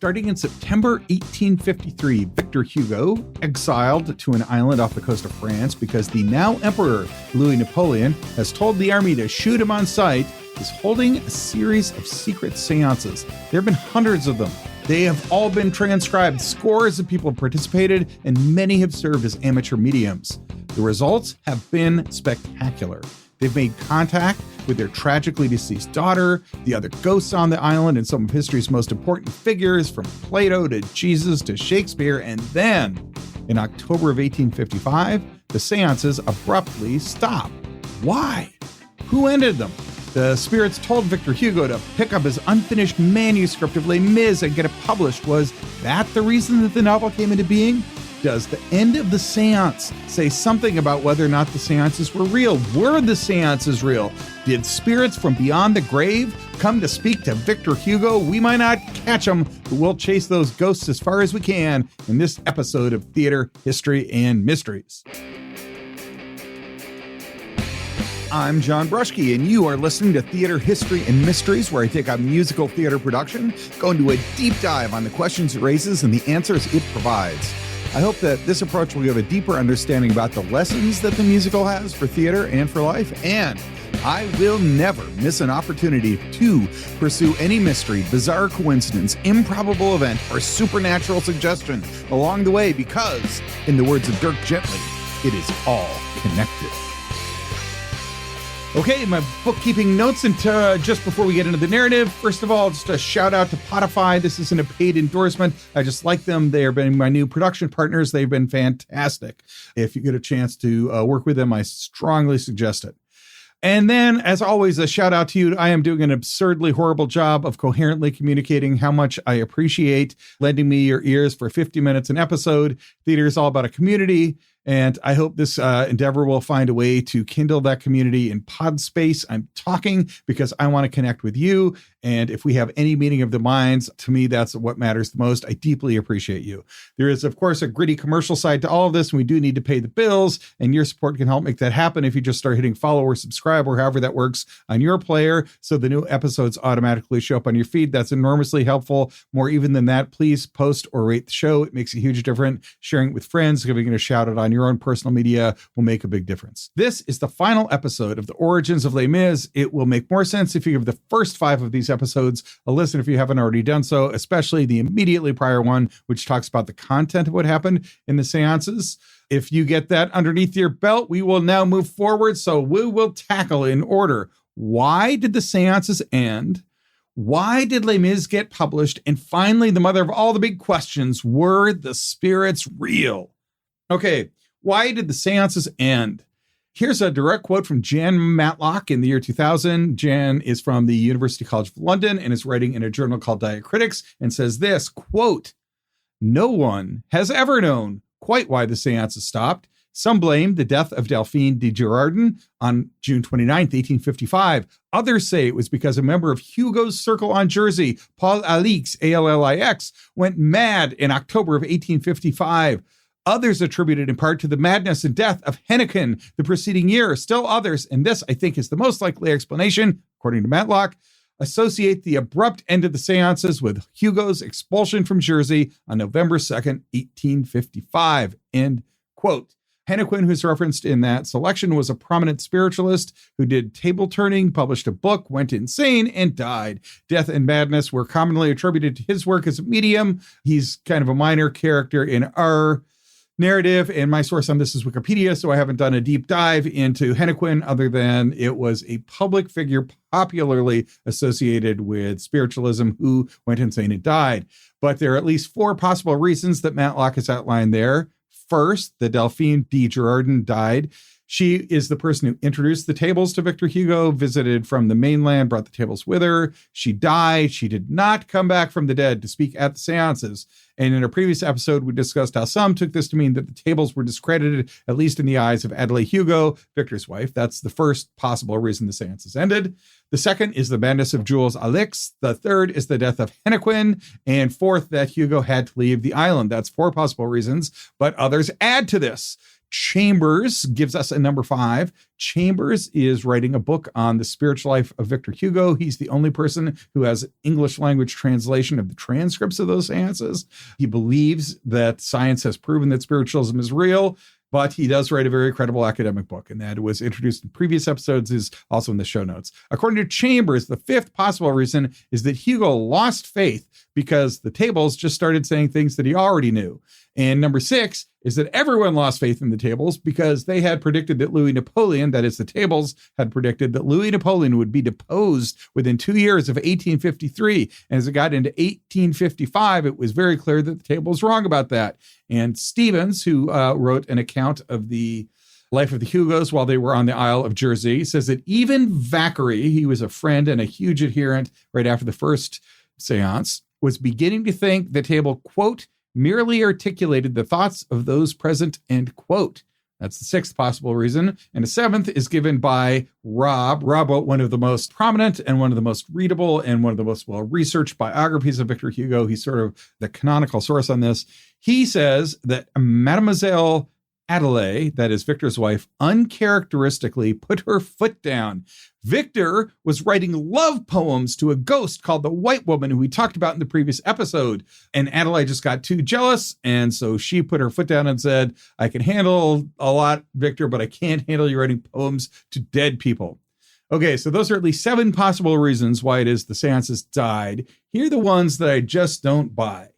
Starting in September 1853, Victor Hugo, exiled to an island off the coast of France because the now Emperor Louis Napoleon has told the army to shoot him on sight, is holding a series of secret seances. There have been hundreds of them. They have all been transcribed. Scores of people have participated, and many have served as amateur mediums. The results have been spectacular. They've made contact with their tragically deceased daughter, the other ghosts on the island, and some of history's most important figures, from Plato to Jesus to Shakespeare. And then, in October of 1855, the seances abruptly stopped. Why? Who ended them? The spirits told Victor Hugo to pick up his unfinished manuscript of Les Mis and get it published. Was that the reason that the novel came into being? Does the end of the seance say something about whether or not the seances were real? Were the seances real? Did spirits from beyond the grave come to speak to Victor Hugo? We might not catch them, but we'll chase those ghosts as far as we can in this episode of Theater, History, and Mysteries. I'm John Bruschke, and you are listening to Theater, History, and Mysteries, where I take a musical theater production, go into a deep dive on the questions it raises and the answers it provides. I hope that this approach will give a deeper understanding about the lessons that the musical has for theater and for life, and I will never miss an opportunity to pursue any mystery, bizarre coincidence, improbable event, or supernatural suggestion along the way because, in the words of Dirk Gently, it is all connected. Okay, my bookkeeping notes, and just before we get into the narrative, first of all, just a shout out to Spotify. This isn't a paid endorsement. I just like them. They have been my new production partners. They've been fantastic. If you get a chance to work with them, I strongly suggest it. And then, as always, a shout out to you. I am doing an absurdly horrible job of coherently communicating how much I appreciate lending me your ears for 50 minutes an episode. Theater is all about a community, and I hope this endeavor will find a way to kindle that community in pod space. I'm talking because I want to connect with you. And if we have any meeting of the minds, to me, that's what matters the most. I deeply appreciate you. There is, of course, a gritty commercial side to all of this, and we do need to pay the bills, and your support can help make that happen if you just start hitting follow or subscribe or however that works on your player so the new episodes automatically show up on your feed. That's enormously helpful. More even than that, please post or rate the show. It makes a huge difference. Sharing it with friends, giving it a shout out on your own personal media will make a big difference. This is the final episode of The Origins of Les Mis. It will make more sense if you give the first 5 of these episodes a listen if you haven't already done so, especially the immediately prior one, which talks about the content of what happened in the seances. If you get that underneath your belt, we will now move forward. So we will tackle in order. Why did the seances end? Why did Les Mis get published? And finally, the mother of all the big questions, were the spirits real? Okay, why did the seances end? Here's a direct quote from Jan Matlock in the year 2000. Jan is from the University College of London and is writing in a journal called Diacritics and says this, quote, "No one has ever known quite why the seances stopped. Some blame the death of Delphine de Girardin on June 29th, 1855. Others say it was because a member of Hugo's circle on Jersey, Paul Alix, A-L-L-I-X, went mad in October of 1855. Others attributed in part to the madness and death of Henneken the preceding year. Still others, and this I think is the most likely explanation, according to Matlock, associate the abrupt end of the seances with Hugo's expulsion from Jersey on November 2nd, 1855. End quote. Henneken, who's referenced in that selection, was a prominent spiritualist who did table turning, published a book, went insane, and died. Death and madness were commonly attributed to his work as a medium. He's kind of a minor character in our narrative, and my source on this is Wikipedia, so I haven't done a deep dive into Henneken other than it was a public figure popularly associated with spiritualism who went insane and died. But there are at least 4 possible reasons that Matlock has outlined there. First, the Delphine de Girardin died. She is the person who introduced the tables to Victor Hugo, visited from the mainland, brought the tables with her. She died. She did not come back from the dead to speak at the seances. And in a previous episode, we discussed how some took this to mean that the tables were discredited, at least in the eyes of Adelaide Hugo, Victor's wife. That's the first possible reason the seances ended. The second is the madness of Jules Alix. The third is the death of Henneken. And fourth, that Hugo had to leave the island. That's 4 possible reasons, but others add to this. Chambers gives us a number 5. Chambers is writing a book on the spiritual life of Victor Hugo. He's the only person who has English language translation of the transcripts of those seances. He believes that science has proven that spiritualism is real, but he does write a very credible academic book, and that was introduced in previous episodes, is also in the show notes. According to Chambers, the 5th possible reason is that Hugo lost faith because the tables just started saying things that he already knew. And number 6 is that everyone lost faith in the tables because they had predicted that Louis Napoleon, that is the tables, had predicted that Louis Napoleon would be deposed within 2 years of 1853. And as it got into 1855, it was very clear that the table was wrong about that. And Stevens, who wrote an account of the life of the Hugos while they were on the Isle of Jersey, says that even Vacquerie, he was a friend and a huge adherent right after the first seance, was beginning to think the table, quote, merely articulated the thoughts of those present, end quote. That's the 6th possible reason. And the 7th is given by Rob. Rob wrote one of the most prominent and one of the most readable and one of the most well-researched biographies of Victor Hugo. He's sort of the canonical source on this. He says that Mademoiselle Adelaide, that is Victor's wife, uncharacteristically put her foot down. Victor was writing love poems to a ghost called the White Woman, who we talked about in the previous episode. And Adelaide just got too jealous. And so she put her foot down and said, I can handle a lot, Victor, but I can't handle you writing poems to dead people. Okay, so those are at least 7 possible reasons why it is the seances died. Here are the ones that I just don't buy.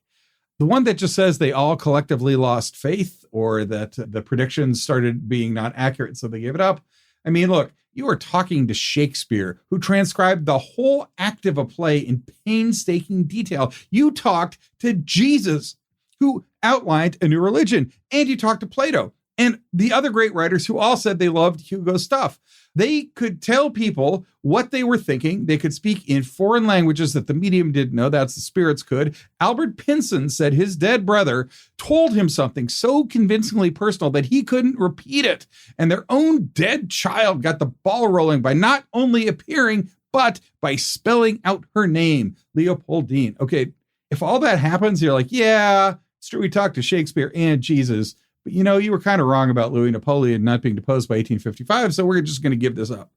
The one that just says they all collectively lost faith, or that the predictions started being not accurate, so they gave it up. I mean, look, you are talking to Shakespeare, who transcribed the whole act of a play in painstaking detail. You talked to Jesus, who outlined a new religion, and you talked to Plato and the other great writers who all said they loved Hugo's stuff. They could tell people what they were thinking. They could speak in foreign languages that the medium didn't know. That's the spirits could. Albert Pinson said his dead brother told him something so convincingly personal that he couldn't repeat it. And their own dead child got the ball rolling by not only appearing, but by spelling out her name, Leopoldine. Okay, if all that happens, you're like, yeah, it's true. We talked to Shakespeare and Jesus. But, you know, you were kind of wrong about Louis Napoleon not being deposed by 1855, so we're just going to give this up.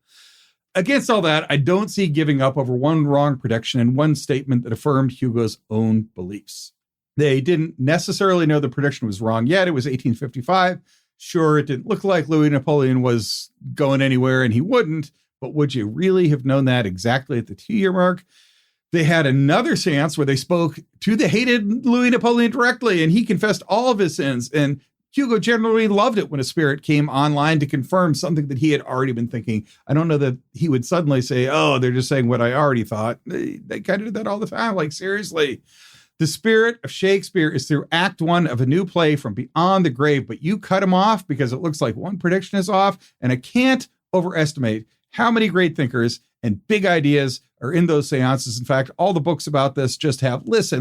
Against all that, I don't see giving up over one wrong prediction and one statement that affirmed Hugo's own beliefs. They didn't necessarily know the prediction was wrong yet. It was 1855. Sure, it didn't look like Louis Napoleon was going anywhere, and he wouldn't, but would you really have known that exactly at the 2-year mark? They had another seance where they spoke to the hated Louis Napoleon directly, and he confessed all of his sins, and Hugo generally loved it when a spirit came online to confirm something that he had already been thinking. I don't know that he would suddenly say, oh, they're just saying what I already thought. They kind of did that all the time. Like, seriously. The spirit of Shakespeare is through Act 1 of a new play from beyond the grave, but you cut him off because it looks like one prediction is off. And I can't overestimate how many great thinkers and big ideas are in those seances. In fact, all the books about this just have lists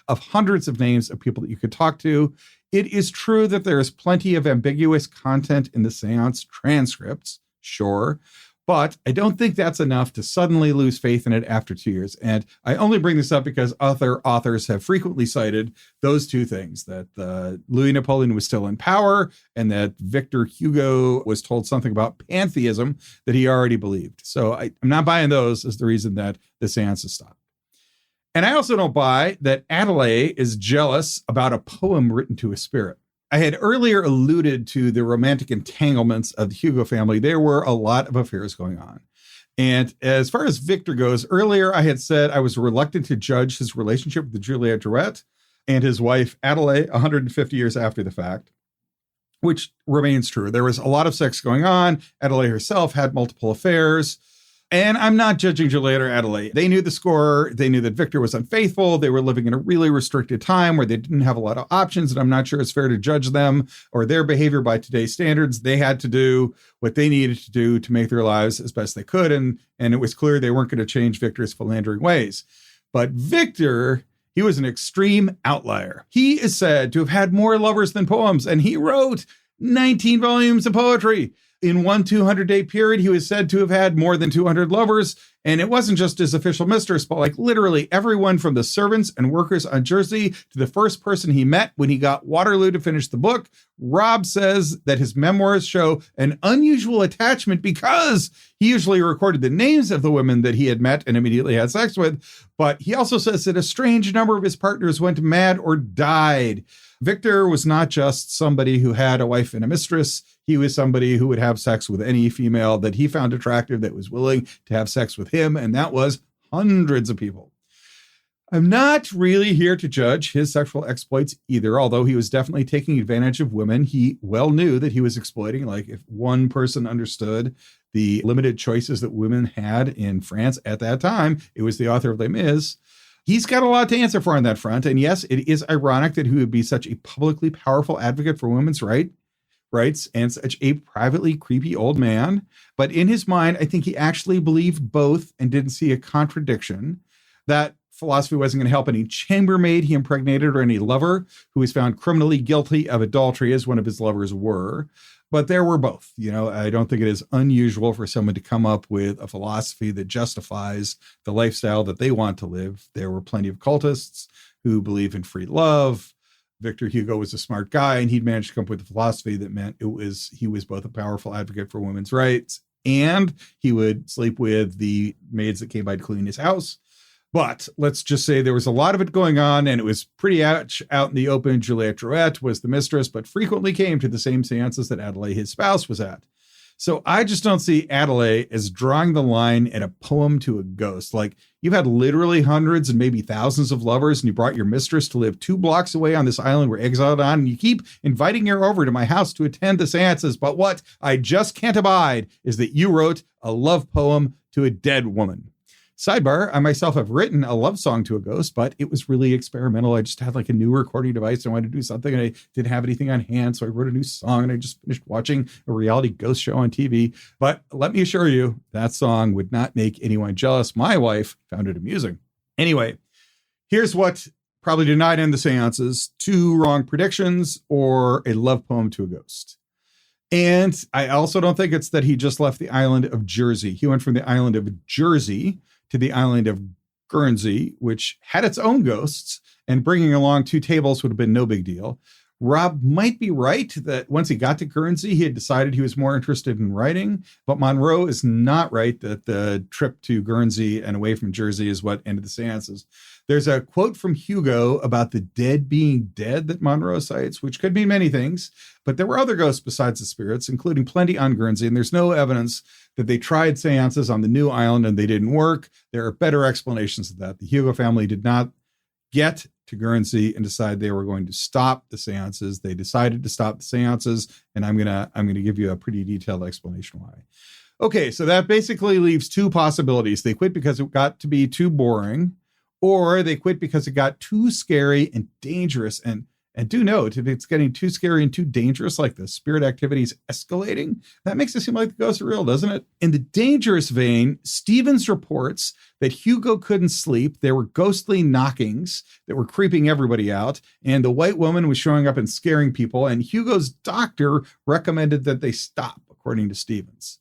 of hundreds of names of people that you could talk to. It is true that there is plenty of ambiguous content in the seance transcripts, sure, but I don't think that's enough to suddenly lose faith in it after 2 years. And I only bring this up because other authors have frequently cited those two things, that Louis Napoleon was still in power and that Victor Hugo was told something about pantheism that he already believed. So I'm not buying those as the reason that the seances stopped. And I also don't buy that Adelaide is jealous about a poem written to a spirit. I had earlier alluded to the romantic entanglements of the Hugo family. There were a lot of affairs going on. And as far as Victor goes, earlier I had said I was reluctant to judge his relationship with Juliette Drouet and his wife Adelaide 150 years after the fact, which remains true. There was a lot of sex going on. Adelaide herself had multiple affairs. And I'm not judging Juliette or Adelaide. They knew the score. They knew that Victor was unfaithful. They were living in a really restricted time where they didn't have a lot of options. And I'm not sure it's fair to judge them or their behavior by today's standards. They had to do what they needed to do to make their lives as best they could. And it was clear they weren't going to change Victor's philandering ways. But Victor, he was an extreme outlier. He is said to have had more lovers than poems. And he wrote 19 volumes of poetry. In one 200-day period, he was said to have had more than 200 lovers. And it wasn't just his official mistress, but like literally everyone from the servants and workers on Jersey to the first person he met when he got Waterloo to finish the book. Rob says that his memoirs show an unusual attachment because he usually recorded the names of the women that he had met and immediately had sex with. But he also says that a strange number of his partners went mad or died. Victor was not just somebody who had a wife and a mistress. He was somebody who would have sex with any female that he found attractive that was willing to have sex with him, and that was hundreds of people. I'm not really here to judge his sexual exploits either, although he was definitely taking advantage of women. He well knew that he was exploiting. Like if one person understood the limited choices that women had in France at that time, it was the author of Les Mis. He's got a lot to answer for on that front. And yes, it is ironic that he would be such a publicly powerful advocate for women's rights and such a privately creepy old man. But in his mind, I think he actually believed both and didn't see a contradiction. That philosophy wasn't going to help any chambermaid he impregnated or any lover who was found criminally guilty of adultery, as one of his lovers were. But there were both. You know, I don't think it is unusual for someone to come up with a philosophy that justifies the lifestyle that they want to live. There were plenty of cultists who believe in free love. Victor Hugo was a smart guy, and he'd managed to come up with a philosophy that meant he was both a powerful advocate for women's rights, and he would sleep with the maids that came by to clean his house. But let's just say there was a lot of it going on, and it was pretty out in the open. Juliette Drouet was the mistress, but frequently came to the same seances that Adelaide, his spouse, was at. So I just don't see Adelaide as drawing the line at a poem to a ghost. Like, you've had literally hundreds and maybe thousands of lovers, and you brought your mistress to live 2 blocks away on this island we're exiled on, and you keep inviting her over to my house to attend the seances. But what I just can't abide is that you wrote a love poem to a dead woman. Sidebar, I myself have written a love song to a ghost, but it was really experimental. I just had like a new recording device and I wanted to do something, and I didn't have anything on hand. So I wrote a new song, and I just finished watching a reality ghost show on TV. But let me assure you, that song would not make anyone jealous. My wife found it amusing. Anyway, here's what probably did not end the seances: 2 wrong predictions or a love poem to a ghost. And I also don't think it's that he just left the island of Jersey. He went from the island of Jersey to the island of Guernsey, which had its own ghosts, and bringing along 2 tables would have been no big deal. Rob might be right that once he got to Guernsey, he had decided he was more interested in writing, but Monroe is not right that the trip to Guernsey and away from Jersey is what ended the seances. There's a quote from Hugo about the dead being dead that Monroe cites, which could mean many things, but there were other ghosts besides the spirits, including plenty on Guernsey, and there's no evidence that they tried seances on the new island and they didn't work. There are better explanations of that. The Hugo family did not get to Guernsey and decide they were going to stop the seances. They decided to stop the seances, and I'm gonna give you a pretty detailed explanation why. Okay, so that basically leaves 2 possibilities. They quit because it got to be too boring, or they quit because it got too scary and dangerous. And do note, if it's getting too scary and too dangerous, like the spirit activity is escalating, that makes it seem like the ghosts are real, doesn't it? In the dangerous vein, Stevens reports that Hugo couldn't sleep. There were ghostly knockings that were creeping everybody out, and the white woman was showing up and scaring people, and Hugo's doctor recommended that they stop, according to Stevens.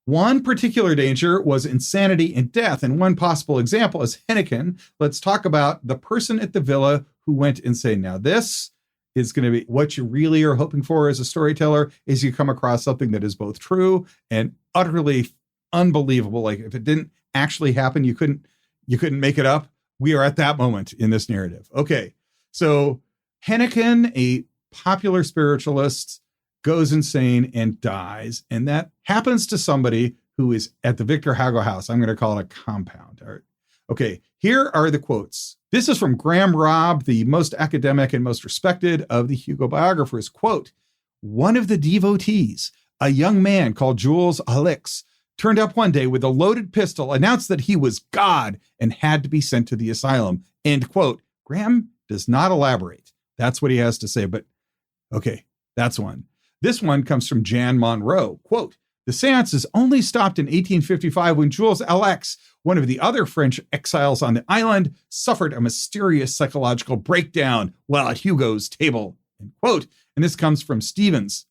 One particular danger was insanity and death, and one possible example is Henneken. Let's talk about the person at the villa who went insane. Now, this is going to be what you really are hoping for as a storyteller, is you come across something that is both true and utterly unbelievable. Like if it didn't actually happen, you couldn't make it up. We are at that moment in this narrative. Okay. So Henneken, a popular spiritualist, goes insane and dies. And that happens to somebody who is at the Victor Hugo house. I'm going to call it a compound. All right. Okay. Here are the quotes. This is from Graham Robb, the most academic and most respected of the Hugo biographers. Quote, "One of the devotees, a young man called Jules Alix, turned up one day with a loaded pistol, announced that he was God and had to be sent to the asylum." End quote. Graham does not elaborate. That's what he has to say. But okay, that's one. This one comes from Jan Monroe. Quote, "The seances only stopped in 1855 when Jules Alix, one of the other French exiles on the island, suffered a mysterious psychological breakdown while at Hugo's table." End quote. And this comes from Stevens.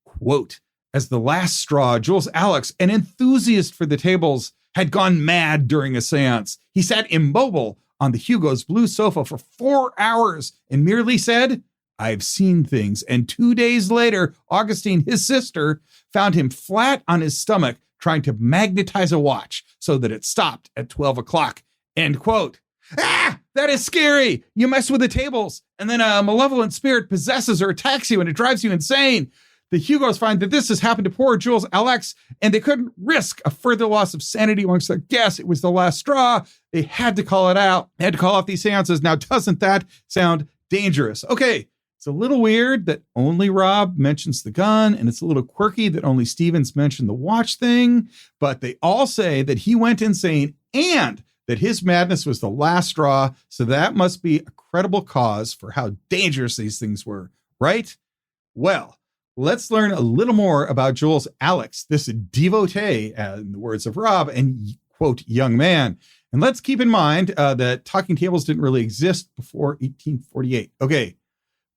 Quote, As the last straw, Jules Alex, an enthusiast for the tables, had gone mad during a seance. He sat immobile on the Hugo's blue sofa for 4 hours and merely said, "I've seen things." And 2 days later, Augustine, his sister, found him flat on his stomach trying to magnetize a watch so that it stopped at 12 o'clock. End quote. Ah, that is scary. You mess with the tables, and then a malevolent spirit possesses or attacks you, and it drives you insane. The Hugos find that this has happened to poor Jules Alex, and they couldn't risk a further loss of sanity amongst their guests. It was the last straw. They had to call it out. They had to call off these seances. Now, doesn't that sound dangerous? Okay, it's a little weird that only Rob mentions the gun, and it's a little quirky that only Stevens mentioned the watch thing, but they all say that he went insane and that his madness was the last straw, so that must be a credible cause for how dangerous these things were, right? Well, let's learn a little more about Jules Alex, this devotee, in the words of Rob, and quote, young man. And let's keep in mind that talking tables didn't really exist before 1848. Okay,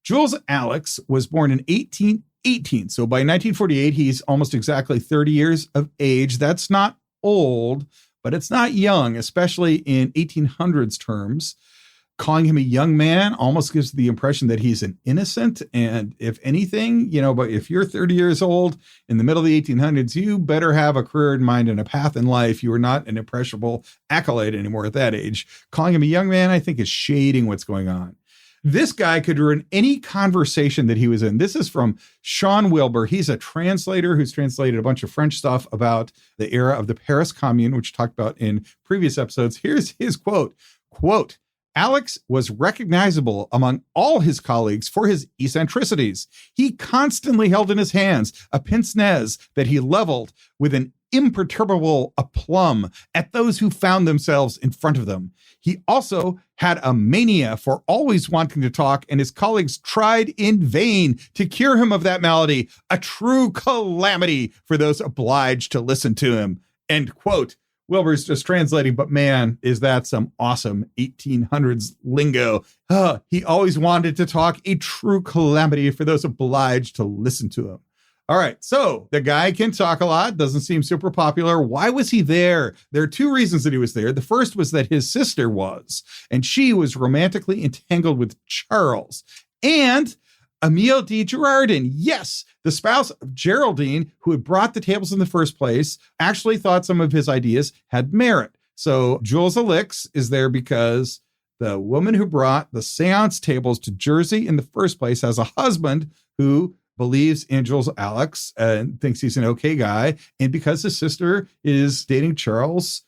Jules Alex was born in 1818. So by 1948, he's almost exactly 30 years of age. That's not old, but it's not young, especially in 1800s terms. Calling him a young man almost gives the impression that he's an innocent. And if anything, but if you're 30 years old in the middle of the 1800s, you better have a career in mind and a path in life. You are not an impressionable acolyte anymore at that age. Calling him a young man, I think, is shading what's going on. This guy could ruin any conversation that he was in. This is from Sean Wilbur. He's a translator who's translated a bunch of French stuff about the era of the Paris Commune, which we talked about in previous episodes. Here's his quote, "Alex was recognizable among all his colleagues for his eccentricities. He constantly held in his hands a pince-nez that he leveled with an imperturbable aplomb at those who found themselves in front of them. He also had a mania for always wanting to talk, and his colleagues tried in vain to cure him of that malady, a true calamity for those obliged to listen to him." End quote. Wilbur's just translating, but man, is that some awesome 1800s lingo. He always wanted to talk, a true calamity for those obliged to listen to him. All right, so the guy can talk a lot, doesn't seem super popular. Why was he there? There are two reasons that he was there. The first was that his sister was, and she was romantically entangled with Charles. And Emile de Girardin, yes, the spouse of Geraldine, who had brought the tables in the first place, actually thought some of his ideas had merit. So Jules Alex is there because the woman who brought the seance tables to Jersey in the first place has a husband who believes in Jules Alex and thinks he's an okay guy. And because his sister is dating Charles,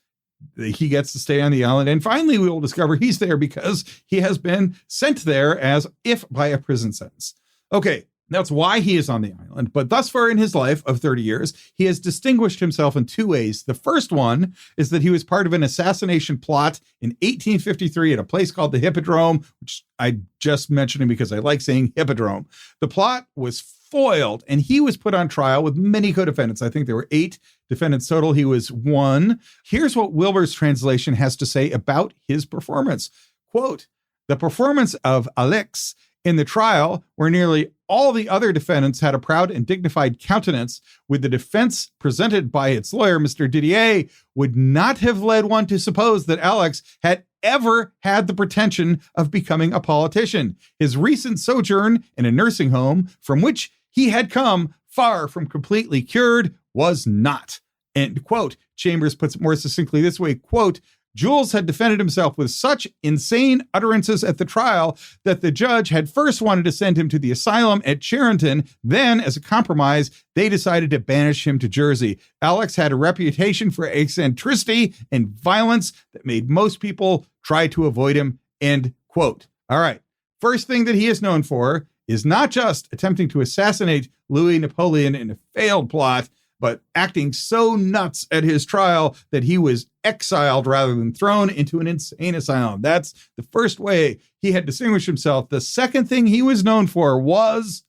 he gets to stay on the island. And finally, we will discover he's there because he has been sent there as if by a prison sentence. Okay, that's why he is on the island. But thus far in his life of 30 years, he has distinguished himself in two ways. The first one is that he was part of an assassination plot in 1853 at a place called the Hippodrome, which I just mentioned because I like saying Hippodrome. The plot was foiled, and he was put on trial with many co-defendants. I think there were 8 defendants total. He was 1. Here's what Wilbur's translation has to say about his performance. Quote, "The performance of Alex in the trial, where nearly all the other defendants had a proud and dignified countenance, with the defense presented by its lawyer, Mr. Didier, would not have led one to suppose that Alex had ever had the pretension of becoming a politician. His recent sojourn in a nursing home, from which he had come far from completely cured, was not." End quote. Chambers puts it more succinctly this way, quote, "Jules had defended himself with such insane utterances at the trial that the judge had first wanted to send him to the asylum at Charenton. Then, as a compromise, they decided to banish him to Jersey. Alex had a reputation for eccentricity and violence that made most people try to avoid him." End quote. All right. First thing that he is known for is not just attempting to assassinate Louis Napoleon in a failed plot, but acting so nuts at his trial that he was exiled rather than thrown into an insane asylum. That's the first way he had distinguished himself. The second thing he was known for was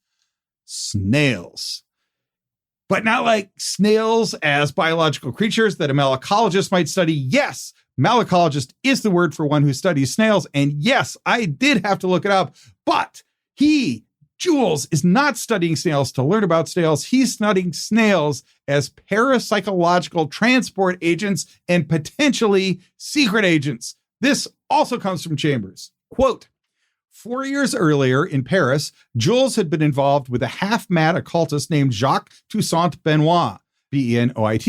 snails. But not like snails as biological creatures that a malacologist might study. Yes, malacologist is the word for one who studies snails. And yes, I did have to look it up, but he Jules is not studying snails to learn about snails. He's studying snails as parapsychological transport agents and potentially secret agents. This also comes from Chambers. Quote, 4 years earlier in Paris, Jules had been involved with a half-mad occultist named Jacques Toussaint Benoit, Benoit,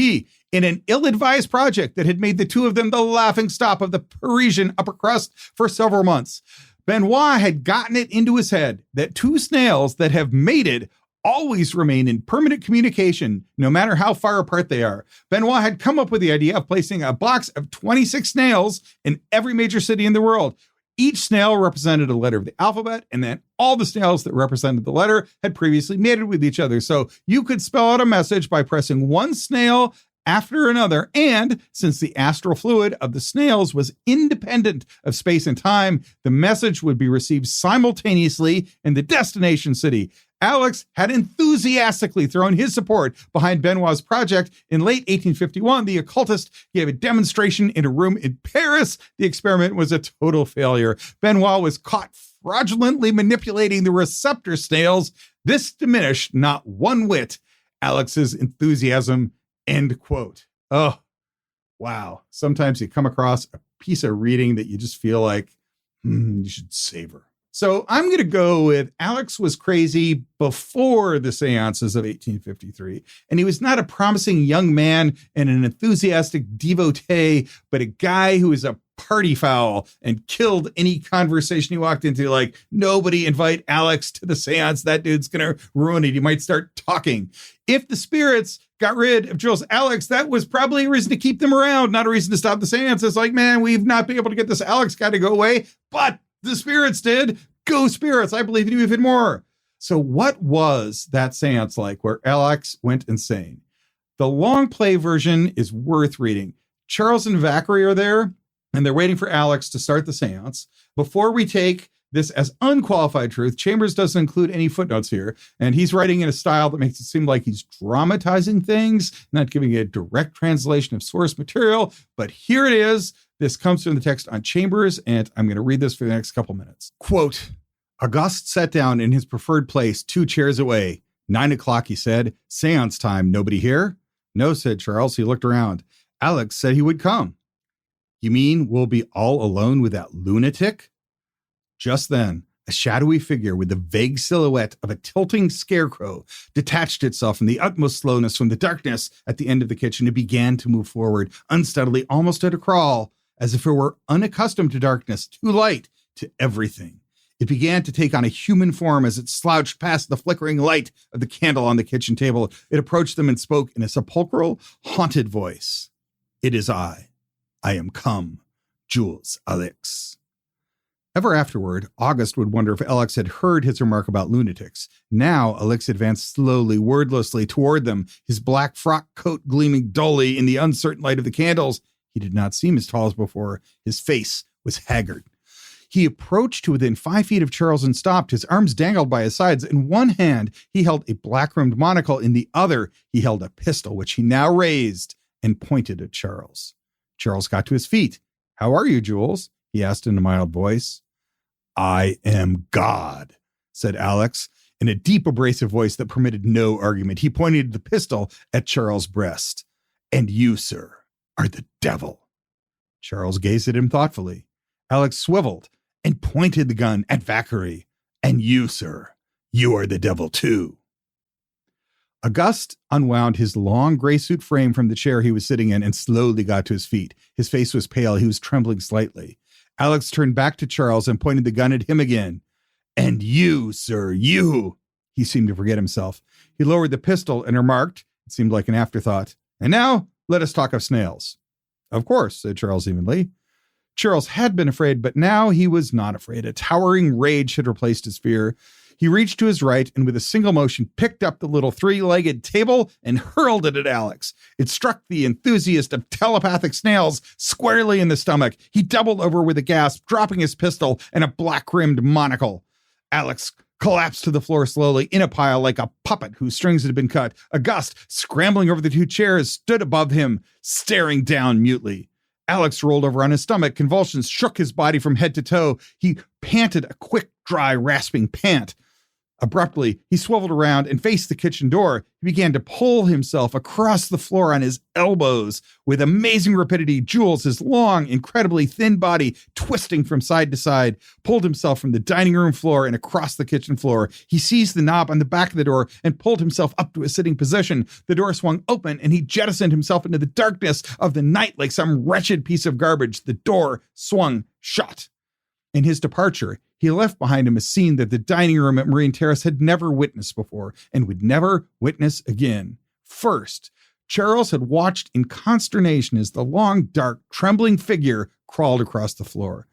in an ill-advised project that had made the two of them the laughingstock of the Parisian upper crust for several months. Benoit had gotten it into his head that two snails that have mated always remain in permanent communication, no matter how far apart they are. Benoit had come up with the idea of placing a box of 26 snails in every major city in the world. Each snail represented a letter of the alphabet, and then all the snails that represented the letter had previously mated with each other. So you could spell out a message by pressing one snail after another, and since the astral fluid of the snails was independent of space and time, the message would be received simultaneously in the destination city. Alex had enthusiastically thrown his support behind Benoit's project. In late 1851, the occultist gave a demonstration in a room in Paris. The experiment was a total failure. Benoit was caught fraudulently manipulating the receptor snails. This diminished not one whit Alex's enthusiasm. End quote. Oh, wow. Sometimes you come across a piece of reading that you just feel like you should savor. So I'm going to go with Alex was crazy before the seances of 1853. And he was not a promising young man and an enthusiastic devotee, but a guy who was a party foul and killed any conversation he walked into. Like, nobody invite Alex to the seance. That dude's going to ruin it. He might start talking. If the spirits got rid of Jules Alex, that was probably a reason to keep them around, not a reason to stop the seance. It's like, man, we've not been able to get this Alex guy to go away, but the spirits did. Go spirits. I believe in you even more. So what was that seance like where Alex went insane? The long play version is worth reading. Charles and Vacquerie are there, and they're waiting for Alex to start the seance. Before we take this as unqualified truth, Chambers doesn't include any footnotes here, and he's writing in a style that makes it seem like he's dramatizing things, not giving a direct translation of source material, but here it is. This comes from the text on Chambers, and I'm going to read this for the next couple minutes. Quote, Auguste sat down in his preferred place 2 chairs away. 9 o'clock, he said. Seance time. Nobody here? No, said Charles. He looked around. Alex said he would come. You mean we'll be all alone with that lunatic? Just then, a shadowy figure with the vague silhouette of a tilting scarecrow detached itself in the utmost slowness from the darkness at the end of the kitchen and began to move forward, unsteadily, almost at a crawl, as if it were unaccustomed to darkness, too light to everything. It began to take on a human form as it slouched past the flickering light of the candle on the kitchen table. It approached them and spoke in a sepulchral, haunted voice. It is I am come, Jules Alex. Ever afterward, Auguste would wonder if Alex had heard his remark about lunatics. Now, Alex advanced slowly, wordlessly toward them, his black frock coat gleaming dully in the uncertain light of the candles. He did not seem as tall as before. His face was haggard. He approached to within 5 feet of Charles and stopped. His arms dangled by his sides. In one hand, he held a black-rimmed monocle. In the other, he held a pistol, which he now raised and pointed at Charles. Charles got to his feet. How are you, Jules? He asked in a mild voice. I am God, said Alex, in a deep, abrasive voice that permitted no argument. He pointed the pistol at Charles' breast. And you, sir, are the devil. Charles gazed at him thoughtfully. Alex swiveled and pointed the gun at Vacquerie. And you, sir, you are the devil too. Auguste unwound his long gray suit frame from the chair he was sitting in and slowly got to his feet. His face was pale. He was trembling slightly. Alex turned back to Charles and pointed the gun at him again. And you, sir, you. He seemed to forget himself. He lowered the pistol and remarked, it seemed like an afterthought, and now let us talk of snails. Of course, said Charles evenly. Charles had been afraid, but now he was not afraid. A towering rage had replaced his fear. He reached to his right and with a single motion picked up the little 3-legged table and hurled it at Alex. It struck the enthusiast of telepathic snails squarely in the stomach. He doubled over with a gasp, dropping his pistol and a black-rimmed monocle. Alex collapsed to the floor slowly in a pile like a puppet whose strings had been cut. Auguste, scrambling over the 2 chairs, stood above him, staring down mutely. Alex rolled over on his stomach. Convulsions shook his body from head to toe. He panted a quick, dry, rasping pant. Abruptly, he swiveled around and faced the kitchen door. He began to pull himself across the floor on his elbows. With amazing rapidity, Jules, his long, incredibly thin body twisting from side to side, pulled himself from the dining room floor and across the kitchen floor. He seized the knob on the back of the door and pulled himself up to a sitting position. The door swung open and he jettisoned himself into the darkness of the night like some wretched piece of garbage. The door swung shut. In his departure, he left behind him a scene that the dining room at Marine Terrace had never witnessed before and would never witness again. First, Charles had watched in consternation as the long, dark, trembling figure crawled across the floor.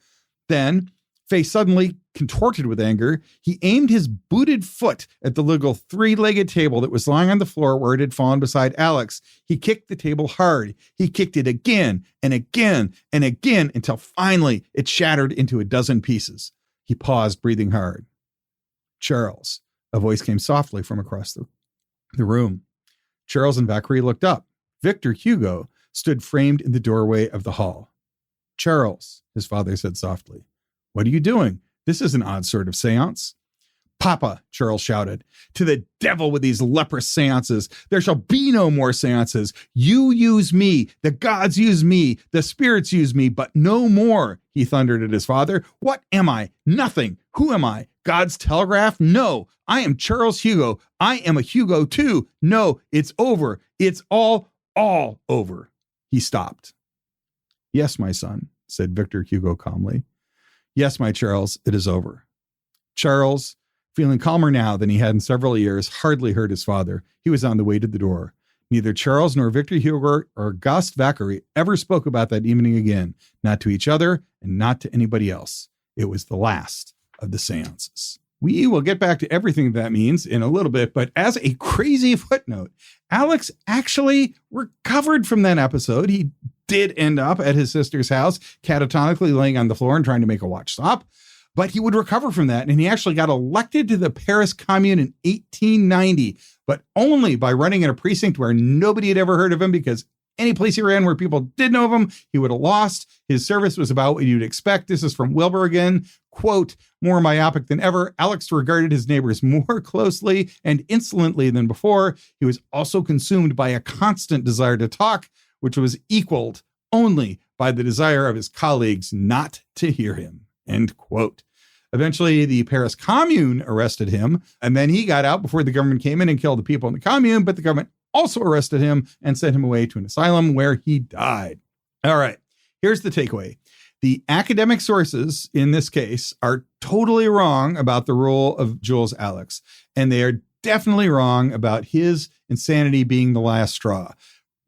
Then, face suddenly contorted with anger, he aimed his booted foot at the little three-legged table that was lying on the floor where it had fallen beside Alex. He kicked the table hard. He kicked it again and again and again until finally it shattered into a dozen pieces. He paused, breathing hard. Charles, a voice came softly from across the room. Charles and Vacquerie looked up. Victor Hugo stood framed in the doorway of the hall. Charles, his father said softly, what are you doing? This is an odd sort of seance. Papa, Charles shouted, to the devil with these leprous seances. There shall be no more seances. You use me. The gods use me. The spirits use me, but no more, he thundered at his father. What am I? Nothing. Who am I? God's telegraph? No, I am Charles Hugo. I am a Hugo too. No, it's over. It's all over. He stopped. Yes, my son, said Victor Hugo calmly. Yes, my Charles, it is over. Charles, feeling calmer now than he had in several years, hardly heard his father. He was on the way to the door. Neither Charles nor Victor Hugo or Auguste Vacquerie ever spoke about that evening again, not to each other and not to anybody else. It was the last of the seances. We will get back to everything that means in a little bit, but as a crazy footnote, Alex actually recovered from that episode. He did end up at his sister's house, catatonically laying on the floor and trying to make a watch stop. But he would recover from that, and he actually got elected to the Paris Commune in 1890, but only by running in a precinct where nobody had ever heard of him, because any place he ran where people did know of him, he would have lost. His service was about what you'd expect. This is from Wilbur again. Quote, more myopic than ever, Alex regarded his neighbors more closely and insolently than before. He was also consumed by a constant desire to talk, which was equaled only by the desire of his colleagues not to hear him. End quote. Eventually, the Paris Commune arrested him, and then he got out before the government came in and killed the people in the commune, but the government also arrested him and sent him away to an asylum where he died. All right, here's the takeaway. The academic sources in this case are totally wrong about the role of Jules Alex, and they are definitely wrong about his insanity being the last straw.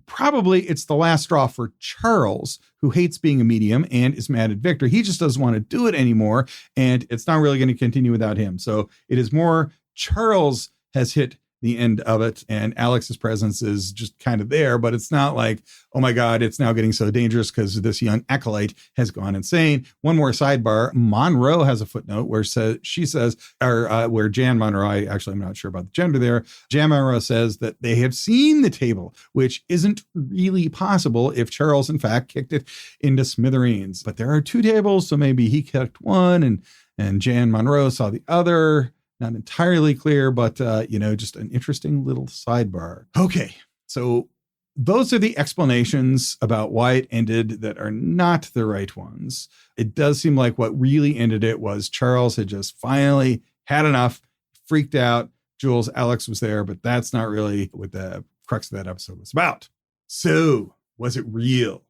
Probably it's the last straw for Charles, who hates being a medium and is mad at Victor. He just doesn't want to do it anymore, and it's not really going to continue without him. So it is more Charles has hit the end of it, and Alex's presence is just kind of there, but it's not like, oh my God, it's now getting so dangerous because this young acolyte has gone insane. One more sidebar, Monroe has a footnote where she says, where Jan Monroe, I'm not sure about the gender there, Jan Monroe says that they have seen the table, which isn't really possible if Charles, in fact, kicked it into smithereens. But there are two tables, so maybe he kicked one and Jan Monroe saw the other. Not entirely clear, but, just an interesting little sidebar. Okay, so those are the explanations about why it ended that are not the right ones. It does seem like what really ended it was Charles had just finally had enough, freaked out. Jules Alex was there, but that's not really what the crux of that episode was about. So, was it real?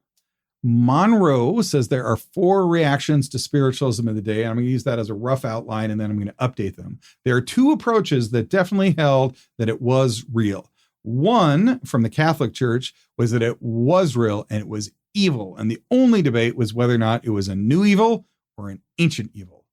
Monroe says there are 4 reactions to spiritualism of the day. And I'm going to use that as a rough outline, and then I'm going to update them. There are 2 approaches that definitely held that it was real. One from the Catholic Church was that it was real and it was evil. And the only debate was whether or not it was a new evil or an ancient evil.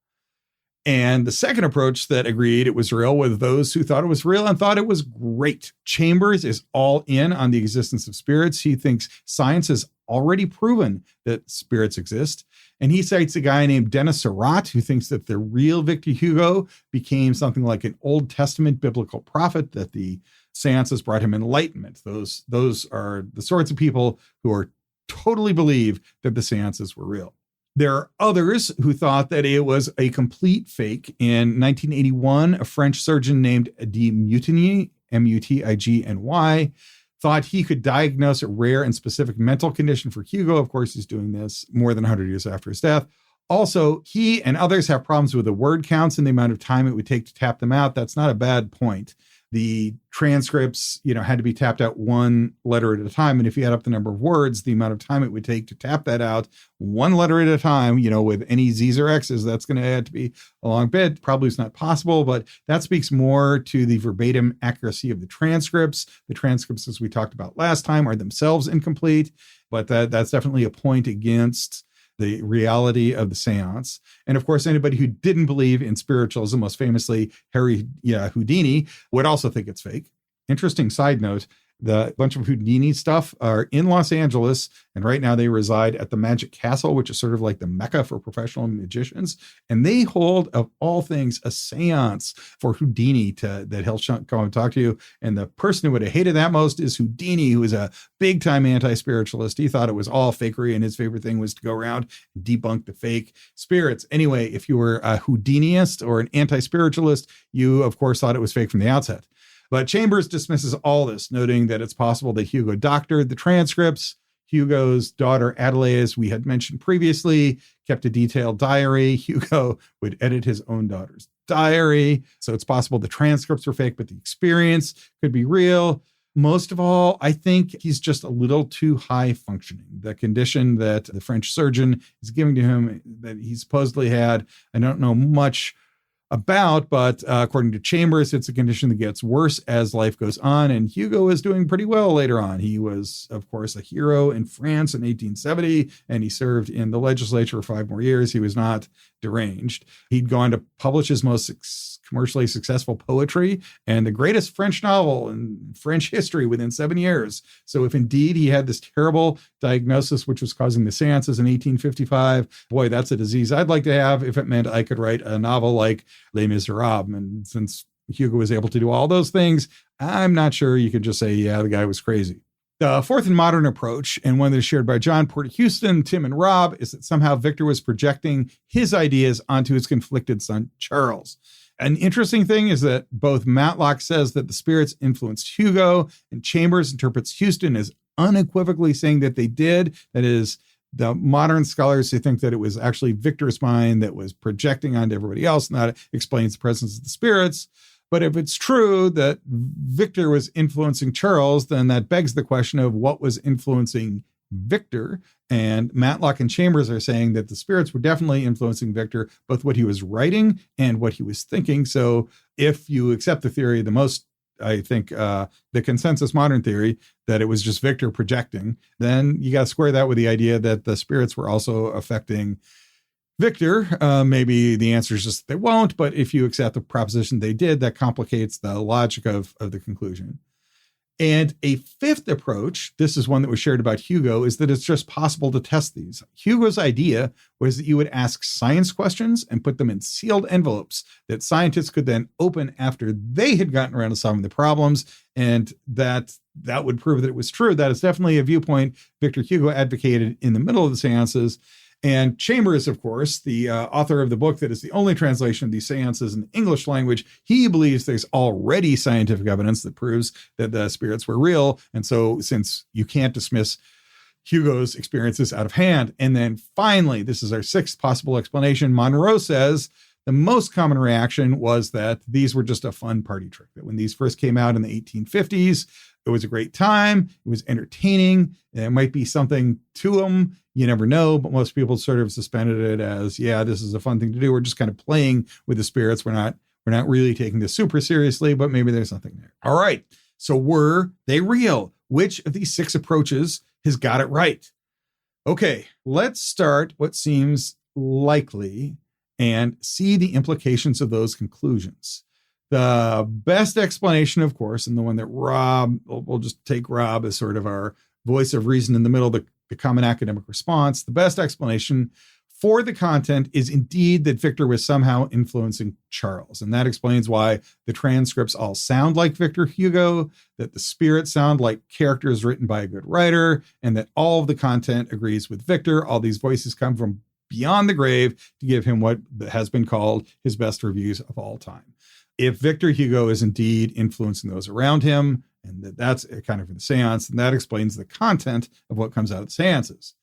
And the second approach that agreed it was real were those who thought it was real and thought it was great. Chambers is all in on the existence of spirits. He thinks science has already proven that spirits exist. And he cites a guy named Denis Surratt, who thinks that the real Victor Hugo became something like an Old Testament biblical prophet, that the seances brought him enlightenment. Those are the sorts of people who are totally believe that the seances were real. There are others who thought that it was a complete fake. In 1981, a French surgeon named de Mutigny, Mutigny, thought he could diagnose a rare and specific mental condition for Hugo. Of course, he's doing this more than 100 years after his death. Also, he and others have problems with the word counts and the amount of time it would take to tap them out. That's not a bad point. The transcripts, had to be tapped out one letter at a time. And if you add up the number of words, the amount of time it would take to tap that out one letter at a time, with any Z's or X's, that's going to add to be a long bit. Probably is not possible, but that speaks more to the verbatim accuracy of the transcripts. The transcripts, as we talked about last time, are themselves incomplete, but that's definitely a point against the reality of the seance. And of course, anybody who didn't believe in spiritualism, most famously Harry Houdini, would also think it's fake. Interesting side note, the bunch of Houdini stuff are in Los Angeles, and right now they reside at the Magic Castle, which is sort of like the Mecca for professional magicians. And they hold, of all things, a seance for Houdini that he'll come and talk to you. And the person who would have hated that most is Houdini, who is a big-time anti-spiritualist. He thought it was all fakery, and his favorite thing was to go around and debunk the fake spirits. Anyway, if you were a Houdiniist or an anti-spiritualist, you, of course, thought it was fake from the outset. But Chambers dismisses all this, noting that it's possible that Hugo doctored the transcripts. Hugo's daughter, Adelaide, as we had mentioned previously, kept a detailed diary. Hugo would edit his own daughter's diary. So it's possible the transcripts were fake, but the experience could be real. Most of all, I think he's just a little too high functioning. The condition that the French surgeon is giving to him that he supposedly had, I don't know much about, but according to Chambers, it's a condition that gets worse as life goes on. And Hugo is doing pretty well later on. He was, of course, a hero in France in 1870, and he served in the legislature for 5 more years. He was not deranged. He'd gone to publish his most commercially successful poetry and the greatest French novel in French history within 7 years. So if indeed he had this terrible diagnosis, which was causing the seances in 1855, boy, that's a disease I'd like to have if it meant I could write a novel like Les Miserables. And since Hugo was able to do all those things, I'm not sure you could just say, yeah, the guy was crazy. The fourth and modern approach, and one that is shared by John, Porter Houston, Tim, and Rob, is that somehow Victor was projecting his ideas onto his conflicted son, Charles. An interesting thing is that both Matlock says that the spirits influenced Hugo, and Chambers interprets Houston as unequivocally saying that they did. That is, the modern scholars who think that it was actually Victor's mind that was projecting onto everybody else, and that explains the presence of the spirits. But if it's true that Victor was influencing Charles, then that begs the question of what was influencing Victor. And Matlock and Chambers are saying that the spirits were definitely influencing Victor, both what he was writing and what he was thinking. So if you accept the theory, I think the consensus modern theory that it was just Victor projecting, then you got to square that with the idea that the spirits were also affecting Victor. Maybe the answer is just they won't, but if you accept the proposition they did, that complicates the logic of the conclusion. And a fifth approach, this is one that was shared about Hugo, is that it's just possible to test these. Hugo's idea was that you would ask science questions and put them in sealed envelopes that scientists could then open after they had gotten around to solving the problems, and that would prove that it was true. That is definitely a viewpoint Victor Hugo advocated in the middle of the seances. And Chambers, of course, the author of the book that is the only translation of these seances in the English language, he believes there's already scientific evidence that proves that the spirits were real. And so since you can't dismiss Hugo's experiences out of hand. And then finally, this is our sixth possible explanation. Monroe says the most common reaction was that these were just a fun party trick, that when these first came out in the 1850s, it was a great time. It was entertaining. There might be something to them. You never know, but most people sort of suspended it as, yeah, this is a fun thing to do. We're just kind of playing with the spirits. We're not really taking this super seriously, but maybe there's something there. All right. So were they real? Which of these 6 approaches has got it right? Okay, let's start what seems likely and see the implications of those conclusions. The best explanation, of course, and the one that we'll just take Rob as sort of our voice of reason in the middle, the common academic response. The best explanation for the content is indeed that Victor was somehow influencing Charles. And that explains why the transcripts all sound like Victor Hugo, that the spirits sound like characters written by a good writer, and that all of the content agrees with Victor. All these voices come from beyond the grave to give him what has been called his best reviews of all time. If Victor Hugo is indeed influencing those around him, and that's kind of in the seance, and that explains the content of what comes out of the seances.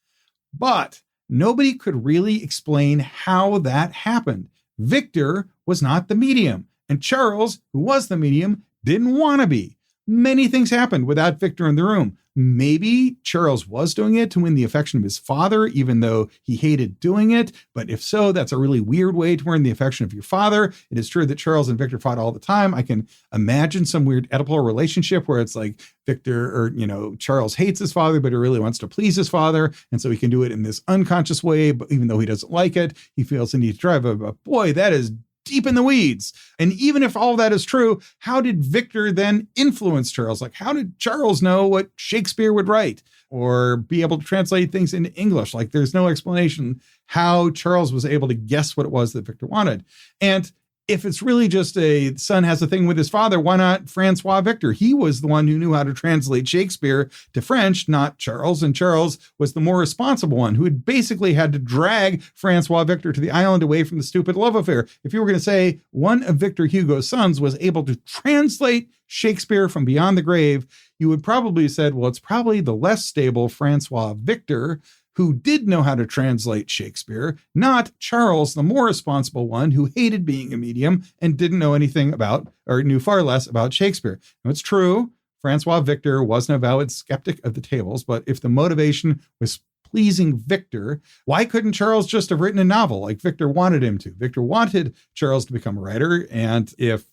But nobody could really explain how that happened. Victor was not the medium, and Charles, who was the medium, didn't want to be. Many things happened without Victor in the room. Maybe Charles was doing it to win the affection of his father, even though he hated doing it. But if so, that's a really weird way to win the affection of your father. It is true that Charles and Victor fought all the time. I can imagine some weird Oedipal relationship where it's like Victor or, Charles hates his father, but he really wants to please his father. And so he can do it in this unconscious way, but even though he doesn't like it, he feels the need to drive a boy, that is deep in the weeds. And even if all that is true, how did Victor then influence Charles? Like, how did Charles know what Shakespeare would write or be able to translate things into English? Like, there's no explanation how Charles was able to guess what it was that Victor wanted. And if it's really just a son has a thing with his father, why not Francois Victor? He was the one who knew how to translate Shakespeare to French, not Charles. And Charles was the more responsible one who had basically had to drag Francois Victor to the island away from the stupid love affair. If you were going to say one of Victor Hugo's sons was able to translate Shakespeare from beyond the grave, you would probably have said, well, it's probably the less stable Francois Victor who did know how to translate Shakespeare, not Charles, the more responsible one who hated being a medium and didn't know anything about, or knew far less about Shakespeare. Now, it's true, Francois Victor was an avowed skeptic of the tables, but if the motivation was pleasing Victor, why couldn't Charles just have written a novel like Victor wanted him to? Victor wanted Charles to become a writer, and if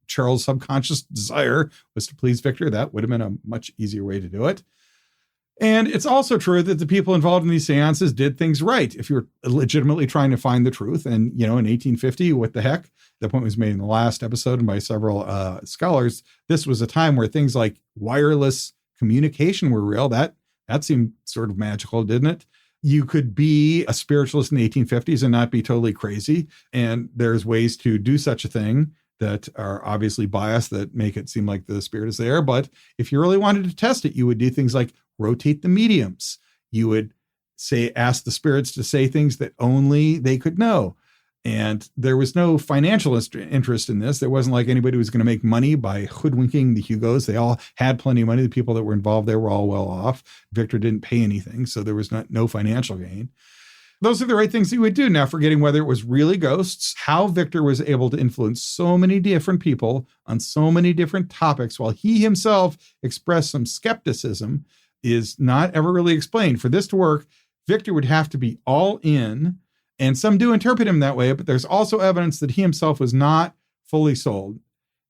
Charles' subconscious desire was to please Victor, that would have been a much easier way to do it. And it's also true that the people involved in these seances did things right. If you're legitimately trying to find the truth, and, in 1850, what the heck? The point was made in the last episode and by several scholars. This was a time where things like wireless communication were real. That seemed sort of magical, didn't it? You could be a spiritualist in the 1850s and not be totally crazy. And there's ways to do such a thing that are obviously biased that make it seem like the spirit is there. But if you really wanted to test it, you would do things like rotate the mediums. You would ask the spirits to say things that only they could know. And there was no financial interest in this. There wasn't like anybody was going to make money by hoodwinking the Hugos. They all had plenty of money. The people that were involved there were all well off. Victor didn't pay anything, so there was no financial gain. Those are the right things you would do. Now, forgetting whether it was really ghosts, how Victor was able to influence so many different people on so many different topics while he himself expressed some skepticism is not ever really explained. For this to work, Victor would have to be all in, and some do interpret him that way, but there's also evidence that he himself was not fully sold.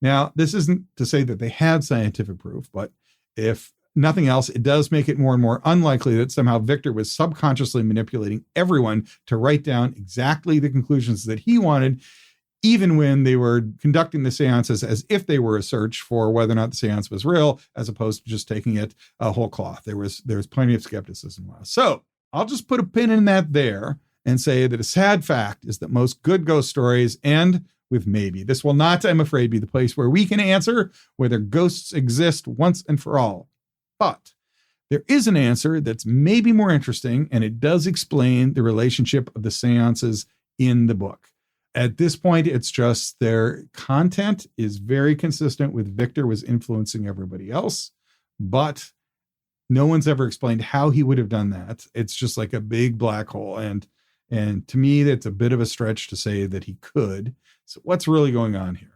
Now, this isn't to say that they had scientific proof, but if nothing else, it does make it more and more unlikely that somehow Victor was subconsciously manipulating everyone to write down exactly the conclusions that he wanted, even when they were conducting the seances as if they were a search for whether or not the seance was real, as opposed to just taking it whole cloth. There was plenty of skepticism. So I'll just put a pin in that there and say that a sad fact is that most good ghost stories end with maybe. This will not, I'm afraid, be the place where we can answer whether ghosts exist once and for all. But there is an answer that's maybe more interesting, and it does explain the relationship of the seances in the book. At this point, it's just their content is very consistent with Victor was influencing everybody else, but no one's ever explained how he would have done that. It's just like a big black hole. And to me, that's a bit of a stretch to say that he could. So what's really going on here?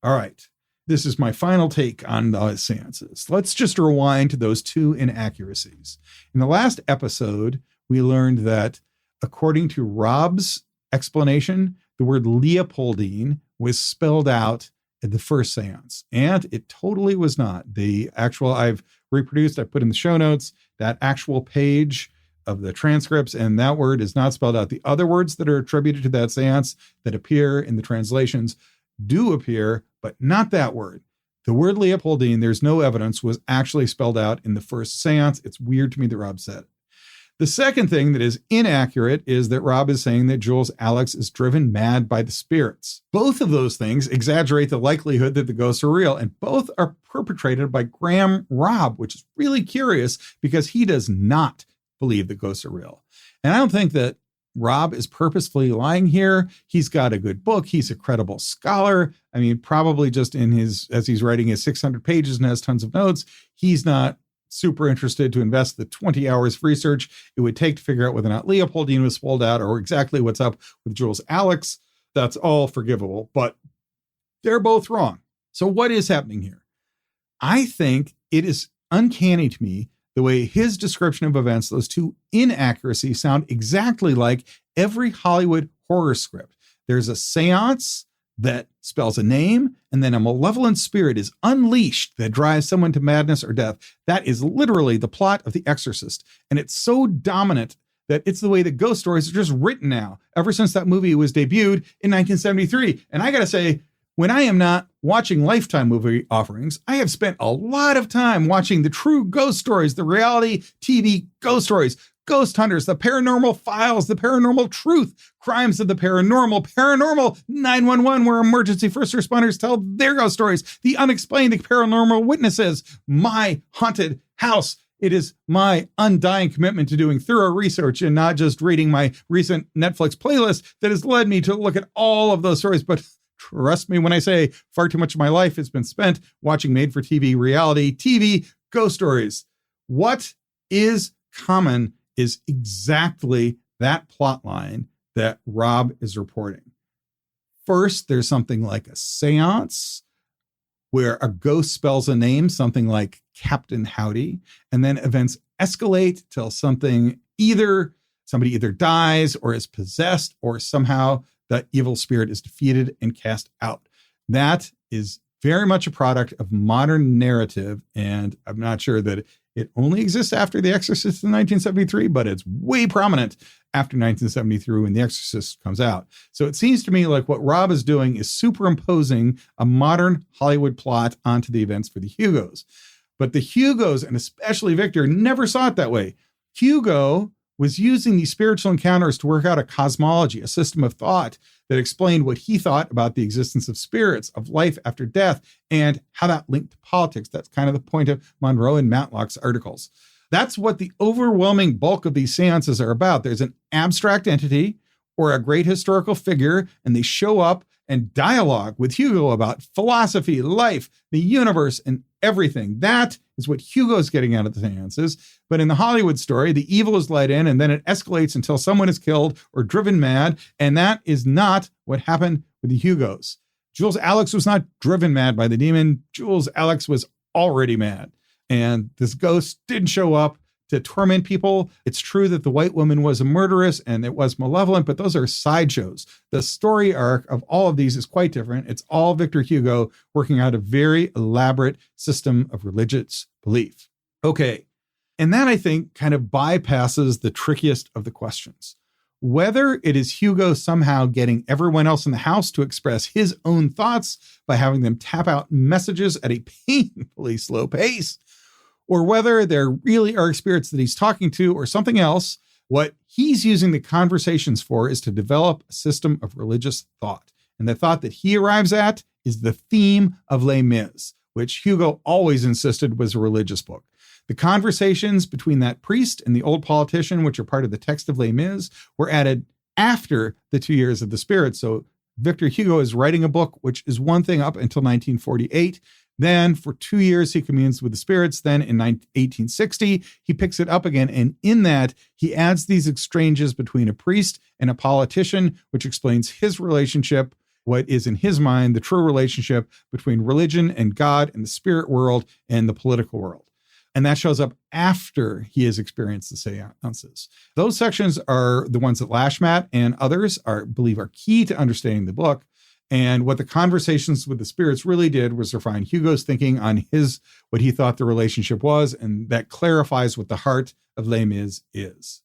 All right. This is my final take on the seances. Let's just rewind to those two inaccuracies. In the last episode, we learned that according to Rob's explanation, the word Leopoldine was spelled out at the first seance, and it totally was not. The actual, I've reproduced, I put in the show notes, that actual page of the transcripts, and that word is not spelled out. The other words that are attributed to that seance that appear in the translations do appear, but not that word. The word Leopoldine, there's no evidence, was actually spelled out in the first seance. It's weird to me that Rob said it. The second thing that is inaccurate is that Rob is saying that Jules Alex is driven mad by the spirits. Both of those things exaggerate the likelihood that the ghosts are real, and both are perpetrated by Graham Robb, which is really curious because he does not believe that ghosts are real. And I don't think that Rob is purposefully lying here. He's got a good book. He's a credible scholar. I mean, probably just as he's writing his 600 pages and has tons of notes, he's not super interested to invest the 20 hours of research it would take to figure out whether or not Leopoldine was sold out or exactly what's up with Jules Alex. That's all forgivable, but they're both wrong. So what is happening here? I think it is uncanny to me the way his description of events, those two inaccuracies, sound exactly like every Hollywood horror script. There's a seance that spells a name, and then a malevolent spirit is unleashed that drives someone to madness or death. That is literally the plot of The Exorcist. And it's so dominant that it's the way that ghost stories are just written now, ever since that movie was debuted in 1973. And I got to say, when I am not watching Lifetime movie offerings, I have spent a lot of time watching the true ghost stories, the reality TV ghost stories, Ghost Hunters, The Paranormal Files, The Paranormal Truth, Crimes of the Paranormal, Paranormal 911, where emergency first responders tell their ghost stories, The Unexplained, The Paranormal Witnesses, My Haunted House. It is my undying commitment to doing thorough research and not just reading my recent Netflix playlist that has led me to look at all of those stories. But trust me when I say far too much of my life has been spent watching made-for-TV reality TV ghost stories. What is common is exactly that plot line that Rob is reporting. First, there's something like a seance where a ghost spells a name, something like Captain Howdy, and then events escalate till somebody either dies or is possessed or somehow the evil spirit is defeated and cast out. That is very much a product of modern narrative, and I'm not sure that it only exists after The Exorcist in 1973, but it's way prominent after 1973 when The Exorcist comes out. So it seems to me like what Rob is doing is superimposing a modern Hollywood plot onto the events for the Hugos. But the Hugos, and especially Victor, never saw it that way. Hugo was using these spiritual encounters to work out a cosmology, a system of thought that explained what he thought about the existence of spirits, of life after death, and how that linked to politics. That's kind of the point of Monroe and Matlock's articles. That's what the overwhelming bulk of these seances are about. There's an abstract entity or a great historical figure, and they show up and dialogue with Hugo about philosophy, life, the universe, and everything. That is what Hugo's getting out of the seances. But in the Hollywood story, the evil is let in, and then it escalates until someone is killed or driven mad. And that is not what happened with the Hugos. Jules Alex was not driven mad by the demon. Jules Alex was already mad. And this ghost didn't show up to torment people. It's true that the white woman was a murderess and it was malevolent, but those are sideshows. The story arc of all of these is quite different. It's all Victor Hugo working out a very elaborate system of religious belief. Okay. And that, I think, kind of bypasses the trickiest of the questions. Whether it is Hugo somehow getting everyone else in the house to express his own thoughts by having them tap out messages at a painfully slow pace, or whether there really are spirits that he's talking to or something else, what he's using the conversations for is to develop a system of religious thought. And the thought that he arrives at is the theme of Les Mis, which Hugo always insisted was a religious book. The conversations between that priest and the old politician, which are part of the text of Les Mis, were added after the 2 years of the spirit. So Victor Hugo is writing a book, which is one thing up until 1948. Then for 2 years, he communes with the spirits. Then in 1860, he picks it up again. And in that, he adds these exchanges between a priest and a politician, which explains his relationship, what is in his mind the true relationship between religion and God and the spirit world and the political world. And that shows up after he has experienced the seances. Those sections are the ones that Lashmat and others believe are key to understanding the book. And what the conversations with the spirits really did was refine Hugo's thinking on what he thought the relationship was, and that clarifies what the heart of Les Mis is.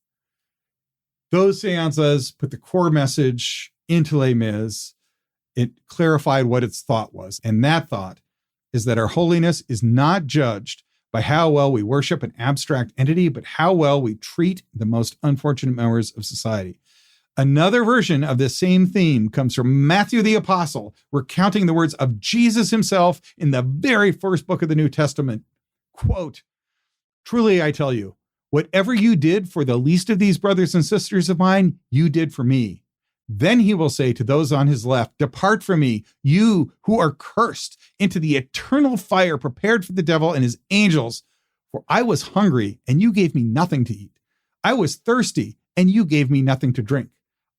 Those seances put the core message into Les Mis. It clarified what its thought was, and that thought is that our holiness is not judged by how well we worship an abstract entity, but how well we treat the most unfortunate members of society. Another version of this same theme comes from Matthew the Apostle, recounting the words of Jesus himself in the very first book of the New Testament. Quote, "Truly I tell you, Whatever you did for the least of these brothers and sisters of mine, you did for me. Then he will say to those on his left, depart from me, you who are cursed, into the eternal fire prepared for the devil and his angels. For I was hungry, and you gave me nothing to eat. I was thirsty, and you gave me nothing to drink.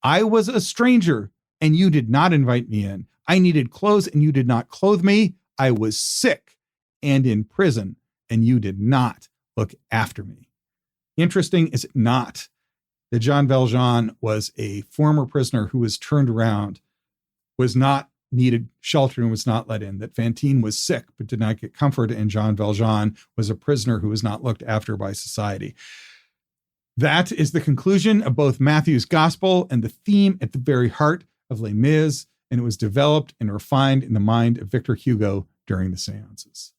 I was a stranger, and you did not invite me in. I needed clothes, and you did not clothe me. I was sick and in prison, and you did not look after me. Interesting, is it not, that Jean Valjean was a former prisoner who was turned around, was not needed shelter and was not let in, that Fantine was sick but did not get comfort, and Jean Valjean was a prisoner who was not looked after by society. That is the conclusion of both Matthew's gospel and the theme at the very heart of Les Mis, and it was developed and refined in the mind of Victor Hugo during the seances.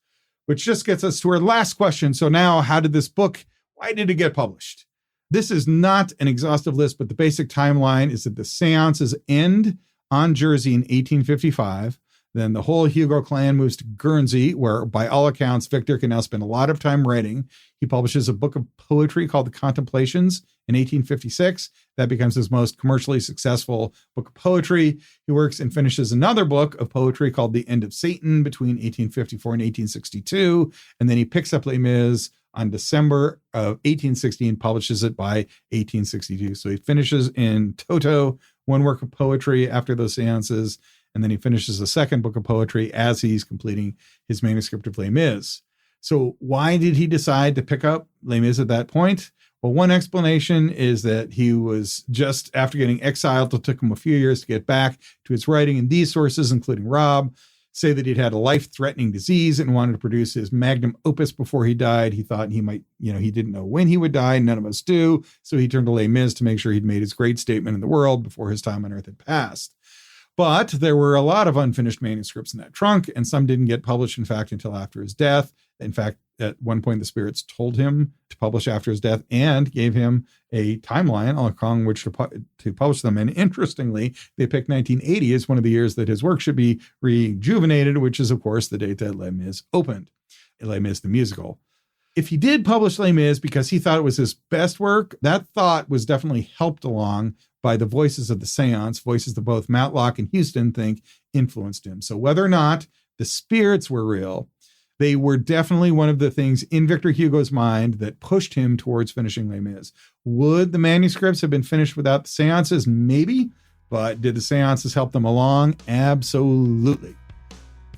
Which just gets us to our last question. So now, how did this book, why did it get published? This is not an exhaustive list, but the basic timeline is that the seances end on Jersey in 1855. Then the whole Hugo clan moves to Guernsey, where by all accounts, Victor can now spend a lot of time writing. He publishes a book of poetry called The Contemplations in 1856. That becomes his most commercially successful book of poetry. He works and finishes another book of poetry called The End of Satan between 1854 and 1862. And then he picks up Les Mis on December of 1860 and publishes it by 1862. So he finishes in toto one work of poetry after those seances, and then he finishes a second book of poetry as he's completing his manuscript of Les Mis. So why did he decide to pick up Les Mis at that point? Well, one explanation is that he was just after getting exiled. It took him a few years to get back to his writing, and these sources, including Rob, say that he'd had a life-threatening disease and wanted to produce his magnum opus before he died. He thought he might, he didn't know when he would die. None of us do. So he turned to Les Mis to make sure he'd made his great statement in the world before his time on earth had passed. But there were a lot of unfinished manuscripts in that trunk, and some didn't get published, in fact, until after his death. In fact, at one point, the spirits told him to publish after his death and gave him a timeline along which to publish them. And interestingly, they picked 1980 as one of the years that his work should be rejuvenated, which is, of course, the date that Les Mis opened, Les Mis the musical. If he did publish Les Mis because he thought it was his best work, that thought was definitely helped along by the voices of the seance, voices that both Matlock and Houston think influenced him. So whether or not the spirits were real, they were definitely one of the things in Victor Hugo's mind that pushed him towards finishing Les Mis. Would the manuscripts have been finished without the seances? Maybe. But did the seances help them along? Absolutely.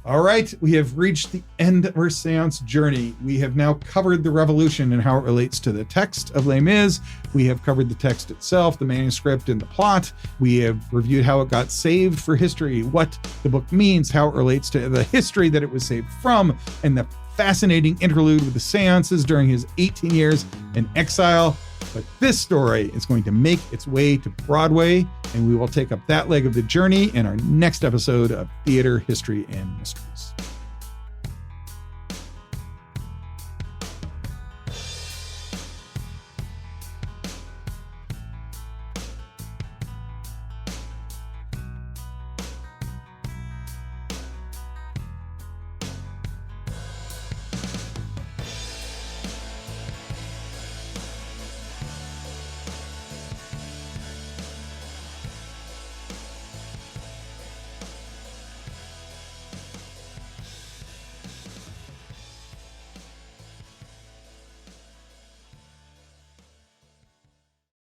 All right, we have reached the end of our seance journey. We have now covered the revolution and how it relates to the text of Les Mis. We have covered the text itself, the manuscript, and the plot. We have reviewed how it got saved for history, what the book means, how it relates to the history that it was saved from, and the fascinating interlude with the seances during his 18 years in exile. But this story is going to make its way to Broadway, and we will take up that leg of the journey in our next episode of Theater, History, and Mysteries.